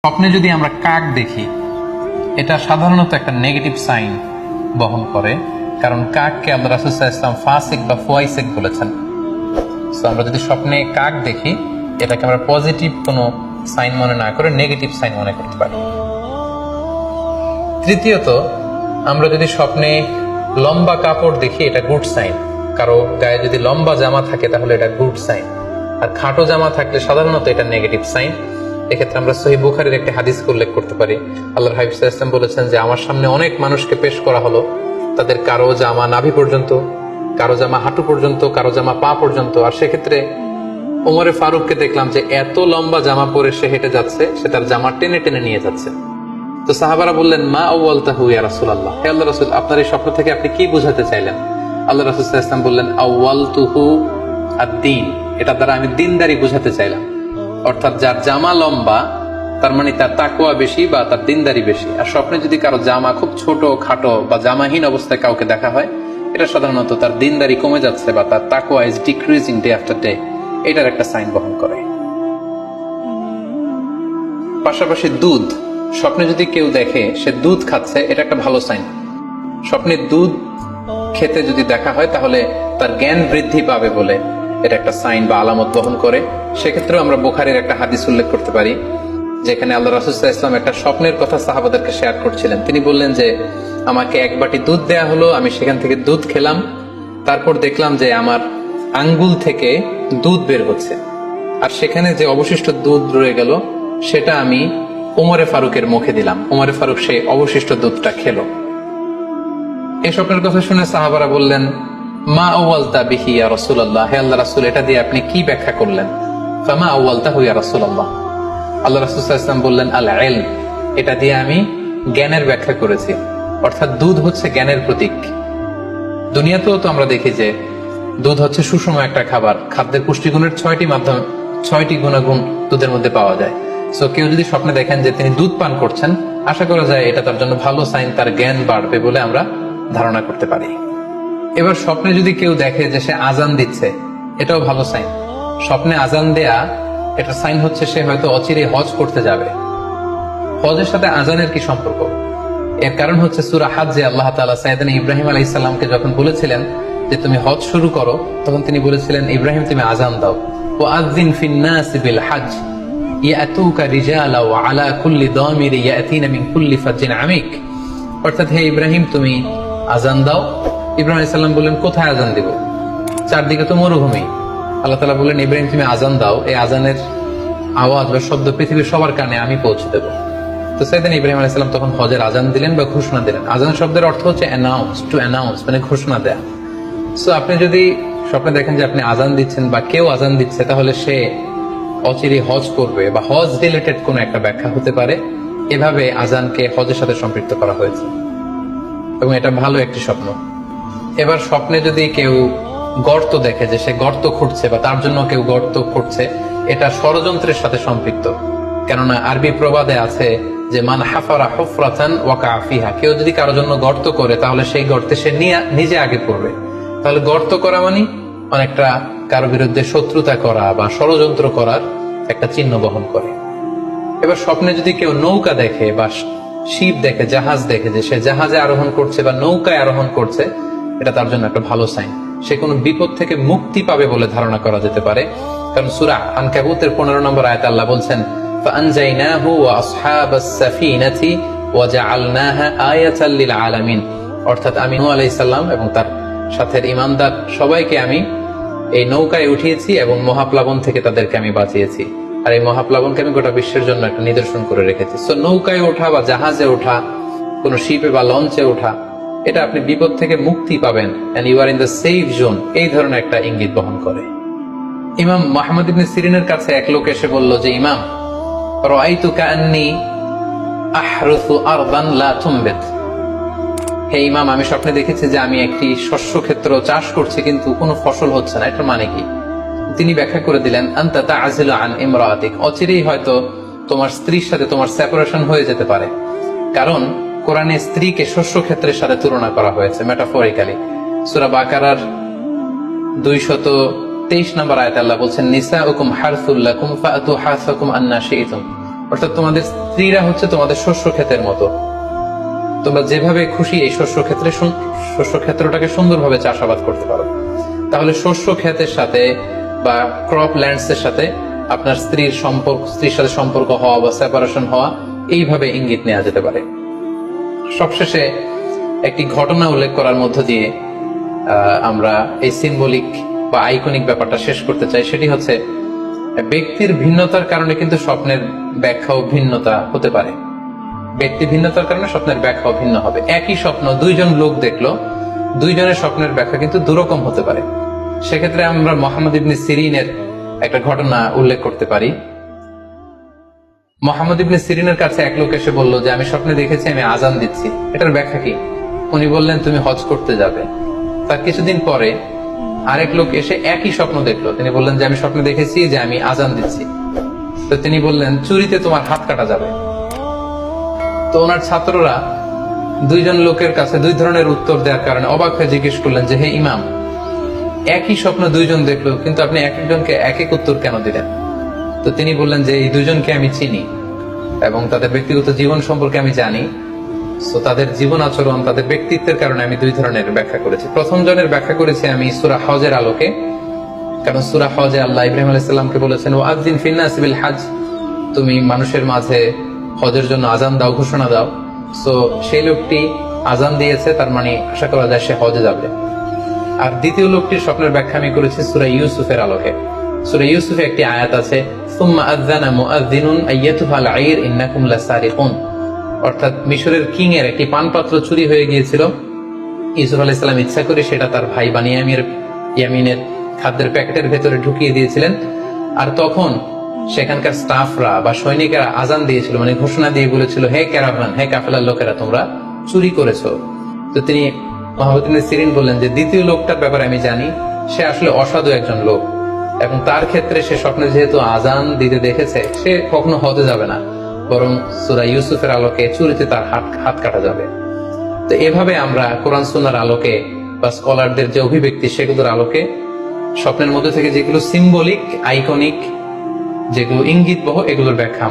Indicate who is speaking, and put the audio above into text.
Speaker 1: স্বপ্নে যদি আমরা কাক দেখি, এটা সাধারণত একটা নেগেটিভ সাইন বহন করে, কারণ কাককে আল্লাহ রাসূল সাল্লাল্লাহু আলাইহি ওয়াসাল্লাম ফাসিক বা ফুয়াইসিক বলেছেন। তো আমরা যদি স্বপ্নে কাক দেখি, এটাকে আমরা পজিটিভ কোনো সাইন মনে না করে নেগেটিভ সাইন মনে করতে পারি। তৃতীয়ত, আমরা যদি স্বপ্নে লম্বা কাপড় দেখি, এটা গুড সাইন। কারো গায়ে যদি লম্বা জামা থাকে তাহলে এটা গুড সাইন, আর খাটো জামা থাকলে সাধারণত এটা নেগেটিভ সাইন। এক্ষেত্রে আমরা সহিহ বুখারীর একটি হাদিসকে উল্লেখ করতে পারি। আল্লাহর হাবিব সাল্লাল্লাহু আলাইহি ওয়াসাল্লাম বলেছেন যে আমার সামনে অনেক মানুষকে পেশ করা হলো, তাদের কারো জামা নাভি পর্যন্ত, কারো জামা হাঁটু পর্যন্ত, কারো জামা পা পর্যন্ত। আর সেক্ষেত্রে ওমরে ফারুককে দেখলাম যে এত লম্বা জামা পরে সে হেঁটে যাচ্ছে, সে তার জামা টেনে টেনে নিয়ে যাচ্ছে। তো সাহাবারা বললেন, মা আউয়ালতাহু ইয়া রাসূলুল্লাহ, হে আল্লাহর রাসূল, আপনার এই স্বপ্ন থেকে আপনি কি বোঝাতে চাইলেন? আল্লাহ রাসূল সাল্লাল্লাহু আলাইহি ওয়াসাল্লাম বললেন, আউয়ালতুহু আদ-দীন, এটা দ্বারা আমি দ্বীনদারি বোঝাতে চাইলাম। অর্থাৎ যার জামা লম্বা তার মানে তার তাকওয়া বেশি বা তার দ্বীনদারি বেশি। আর স্বপ্নে যদি কারো জামা খুব ছোট খাটো বা জামাহীন অবস্থায় কাউকে দেখা হয়, এটা সাধারণত তার দ্বীনদারি কমে যাচ্ছে বা তার তাকওয়া is decreasing day after day, এটার একটা সাইন বহন করে। পাশাপাশি দুধ, স্বপ্নে যদি কেউ দেখে সে দুধ খাচ্ছে, এটা একটা ভালো সাইন। স্বপ্নে দুধ খেতে যদি দেখা হয় তাহলে তার জ্ঞান বৃদ্ধি পাবে বলে এটা একটা সাইন বা আলামত বহন করে। সেক্ষেত্রেও আমরা বুখারীর একটা হাদিস উল্লেখ করতে পারি, যেখানে আল্লাহ রাসূল সাল্লাল্লাহু আলাইহি ওয়াসাল্লাম একটা স্বপ্নের কথা সাহাবাদেরকে শেয়ার করছিলেন। তিনি বললেন যে আমাকে এক বাটি দুধ দেয়া হলো, আমি সেখান থেকে দুধ খেলাম, তারপর দেখলাম যে আমার আঙ্গুল থেকে দুধ বের হচ্ছে, আর সেখানে যে অবশিষ্ট দুধ রয়ে গেল সেটা আমি ওমরে ফারুকের মুখে দিলাম। ওমরে ফারুক সেই অবশিষ্ট দুধটা খেলো। এই স্বপ্নের কথা শুনে সাহাবারা বললেন, মা আউয়ালতা বিহি ইয়া রাসূলুল্লাহ, হে আল্লাহর রাসূল, এটা দিয়ে আপনি কি ব্যাখ্যা করলেন? ফামা আউয়ালতাহু ইয়া রাসূলুল্লাহ, আল্লাহ রাসূল সাল্লাল্লাহু আলাইহি ওয়াসাল্লাম বললেন, আল ইলম, এটা দিয়ে আমি জ্ঞানের ব্যাখ্যা করেছি। অর্থাৎ দুধ হচ্ছে জ্ঞানের প্রতীক। দুনিয়াতেও তো আমরা দেখি যে দুধ হচ্ছে সুষম একটা খাবার, খাদ্যের পুষ্টিগুণের 6টি গুণাগুণ দুধের মধ্যে পাওয়া যায়। সো কেউ যদি স্বপ্নে দেখেন যে তিনি দুধ পান করছেন, আশা করা যায় এটা তার জন্য ভালো সাইন, তার জ্ঞান বাড়বে বলে আমরা ধারণা করতে পারি। এবার স্বপ্নে যদি কেউ দেখে যে সে আজান দিচ্ছে, এটাও ভালো সাইন। স্বপ্নে আজান দেয়া এটা সাইন হচ্ছে সে হয়তো অচিরে হজ করতে যাবে। হজের সাথে আজানের কি সম্পর্ক? এর কারণ হচ্ছে সূরা হজ্জে আল্লাহ তাআলা সাইয়েদনা ইব্রাহিম আলাইহিস সালামকে যখন বলেছিলেন যে তুমি হজ শুরু করো, তখন তিনি বলেছিলেন, ইব্রাহিম তুমি আজান দাও, ওয়া আযযিন ফিন নাস বিল হজ্জ ইয়াতুকা রিজালা ওয়া আলা কুল্লি দামির ইয়াতিনা মিন কুল্লি ফাজ্জিন আমিক। অর্থাৎ হে ইব্রাহিম তুমি আজান দাও। ইব্রাহিম আলাইহিস সালাম বললেন, কোথায় আজান দিব? চারদিকে তো মরুভূমি। আল্লাহ তাআলা বললেন, ইব্রাহিম তুমি আজান দাও, এই আজানের আওয়াজ বা শব্দ পৃথিবীর সবার কানে আমি পৌঁছে দেব। তো সাইয়েদনা ইব্রাহিম আলাইহিস সালাম তখন হজের আজান দিলেন বা ঘোষণা দিলেন। আজান শব্দের অর্থ হচ্ছে অ্যানাউন্স, টু অ্যানাউন্স, মানে ঘোষণা দেয়া। সো আপনি যদি স্বপ্নে দেখেন যে আপনি আজান দিচ্ছেন বা কেউ আজান দিচ্ছে, তাহলে সে অচিরে হজ করবে বা হজ রিলেটেড কোন একটা ব্যাখ্যা হতে পারে। এভাবে আজানকে হজের সাথে সম্পৃক্ত করা হয়েছে এবং এটা ভালো একটি স্বপ্ন। এবার স্বপ্নে যদি কেউ গর্ত দেখে, যে সে গর্ত খুঁড়ছে বা তার জন্য কেউ গর্ত খুঁড়ছে, এটা ষড়যন্ত্রের সাথে সম্পৃক্ত। কেননা আরবি প্রবাদে আছে যে মান হাফারা হুফরাতান ওয়াকা ফিহা, কেউ যদি কারোর জন্য গর্ত করে তাহলে সেই গর্তে সে নিজে আগে পড়বে। তাহলে গর্ত করা মানে অনেকটা কারো বিরুদ্ধে শত্রুতা করা বা ষড়যন্ত্র করার একটা চিহ্ন বহন করে। এবার স্বপ্নে যদি কেউ নৌকা দেখে বা শিপ দেখে, জাহাজ দেখে, যে সে জাহাজে আরোহণ করছে বা নৌকায় আরোহণ করছে, এটা তার জন্য একটা ভালো সাইন। সে কোনো বিপদ থেকে মুক্তি পাবে বলে ধারণা করা যেতে পারে। কারণ সূরা আনকাবুতের 15 নম্বর আয়াতে আল্লাহ বলছেন, ফাআনজাইনাহু ওয়া আসহাবাস সাফিনাতি ওয়া জাআলনাহা আয়াতাল লিল আলামিন। অর্থাৎ আমি নূহ আলাইহিস সালাম এবং তার সাথে ঈমানদার সবাইকে আমি এই নৌকায় উঠিয়েছি এবং মহাপ্লাবন থেকে তাদেরকে আমি বাঁচিয়েছি। আর এই মহাপ্লাবনকে আমি গোটা বিশ্বের জন্য একটা নিদর্শন করে রেখেছি। সো নৌকায় ওঠা বা জাহাজে ওঠা, কোন শিপে বা লঞ্চে ওঠা, এটা আপনি বিপদ থেকে মুক্তি পাবেন, and you are in the safe zone, এই ধরনের একটা ইঙ্গিত বহন করে। ইমাম মুহাম্মদ ইবনে সিরিনের কাছে এক লোক এসে বলল যে, ইমাম, রাআইতু কাআন্নী আহরুসু আরদান লা তুমবিত, হে ইমাম, আমি স্বপ্নে দেখেছি যে আমি একটি শস্য ক্ষেত্র চাষ করছি কিন্তু কোনো ফসল হচ্ছে না, এটার মানে কি? তিনি ব্যাখ্যা করে দিলেন, আনতা তা'জিলু আন ইমরাআতিক, অচিরেই হয়তো তোমার স্ত্রীর সাথে তোমার সেপারেশন হয়ে যেতে পারে। কারণ কোরআনে স্ত্রীকে শস্য ক্ষেত্রের সাথে তুলনা করা হয়েছে মেটাফরিক্যালি। সূরা বাকারার 223 নম্বর আয়াতে আল্লাহ বলছেন, নিসাউকুম হারসুল লাকুম ফাআতু হারসাকুম আন্না শি'তুম অর্থাৎ তোমাদের স্ত্রীরা হচ্ছে তোমাদের শস্য ক্ষেতের মতো, তোমরা যেভাবে খুশি এই শস্য ক্ষেত্রটাকে সুন্দরভাবে চাষাবাদ করতে পারো। তাহলে শস্য ক্ষেতের সাথে বা ক্রপ ল্যান্ডস এর সাথে আপনার স্ত্রীর সাথে সম্পর্ক হওয়া বা সেপারেশন হওয়া, এইভাবে ইঙ্গিত নেওয়া যেতে পারে। সবশেষে একটি ঘটনা উল্লেখ করার মধ্য দিয়ে আমরা এই সিম্বলিক বা আইকনিক ব্যাপারটা শেষ করতে চাই। সেটি হচ্ছে, ব্যক্তির ভিন্নতার কারণে কিন্তু স্বপ্নের ব্যাখ্যাও ভিন্নতা হতে পারে। ব্যক্তি ভিন্নতার কারণে স্বপ্নের ব্যাখ্যাও ভিন্ন হবে। একই স্বপ্ন দুইজন লোক দেখলো, দুইজনের স্বপ্নের ব্যাখ্যা কিন্তু দুরকম হতে পারে। সেক্ষেত্রে আমরা মুহাম্মদ ইবনে সিরিনের একটা ঘটনা উল্লেখ করতে পারি। মুহাম্মদ ইবনে সিরিনের কাছে এক লোক এসে বলল যে, আমি স্বপ্নে দেখেছি আমি আজান দিচ্ছি, এটার ব্যাখ্যা কি? উনি বললেন, তুমি হজ করতে যাবে। তার কিছুদিন পরে আরেক লোক এসে একই স্বপ্ন দেখলো, তিনি বললেন যে, আমি স্বপ্নে দেখেছি যে আমি আজান দিচ্ছি। তো তিনি বললেন, চুরিতে তোমার হাত কাটা যাবে। তো ওনার ছাত্ররা দুইজন লোকের কাছে দুই ধরনের উত্তর দেওয়ার কারণে অবাক হয়ে জিজ্ঞেস করলেন যে, হে ইমাম, একই স্বপ্ন দুইজন দেখলো, কিন্তু আপনি এক একজনকে এক এক উত্তর কেন দিলেন? তো তিনি বললেন যে, এই দুজনকে আমি চিনি এবং তাদের ব্যক্তিগত জীবন সম্পর্কে আমি জানি। তো তাদের জীবন আচরণ, তাদের ব্যক্তিত্বের কারণে আমি দুই ধরনের ব্যাখ্যা করেছি। প্রথম জনের ব্যাখ্যা করেছি আমি সূরা হজের আলোকে, কারণ সূরা হজে আল্লাহ ইব্রাহিম আলাইহিস সালামকে বলেছেন, ওয়াযিন ফিন-নাস বিল হজ, তুমি মানুষের মাঝে হজের জন্য আজান দাও, ঘোষণা দাও। সো সেই লোকটি আজান দিয়েছে, তার মানে আশা করা যায় সে হজে যাবে। আর দ্বিতীয় লোকটির স্বপ্নের ব্যাখ্যা আমি করেছি সূরা ইউসুফের আলোকে। সূরা ইউসুফে একটি আয়াত আছে, সুম্মা আযানা মুআযযিনুন আইয়াতুহাল আইর ইন্নাকুম লাসারিকুন, অর্থাৎ মিশরের কিং এর একটি পানপাত্র চুরি হয়ে গিয়েছিল। ইউসুফ আলাইহিস সালাম ইচ্ছা করে সেটা তার ভাই ইয়ামিনের খাদ্যের প্যাকেটের ভেতরে ঢুকিয়ে দিয়েছিলেন। আর তখন সেখানকার স্টাফরা বা সৈনিকেরা আজান দিয়েছিল, মানে ঘোষণা দিয়ে বলেছিল, হে ক্যারাভান, হে কাফেলার লোকেরা, তোমরা চুরি করেছো। তো তিনি মুহাম্মদ ইবনে সিরিন বললেন যে, দ্বিতীয় লোকটার ব্যাপারে আমি জানি, সে আসলে অসাধু একজন লোক, এবং তার ক্ষেত্রে সে স্বপ্নে যেহেতু আজান দিতে দেখেছে, সে কখনো হতে যাবে না, বরং সূরা ইউসুফের আলোকে চুরিতে তার হাত কাটা যাবে। তো এভাবে আমরা কোরআন সুন্নাহর আলোকে বা স্কলারদের যে অভিব্যক্তি, সেগুলোর আলোকে স্বপ্নের মধ্যে থেকে যেগুলো সিম্বলিক, আইকনিক, যেগুলো ইঙ্গিতবহ, এগুলোর ব্যাখ্যা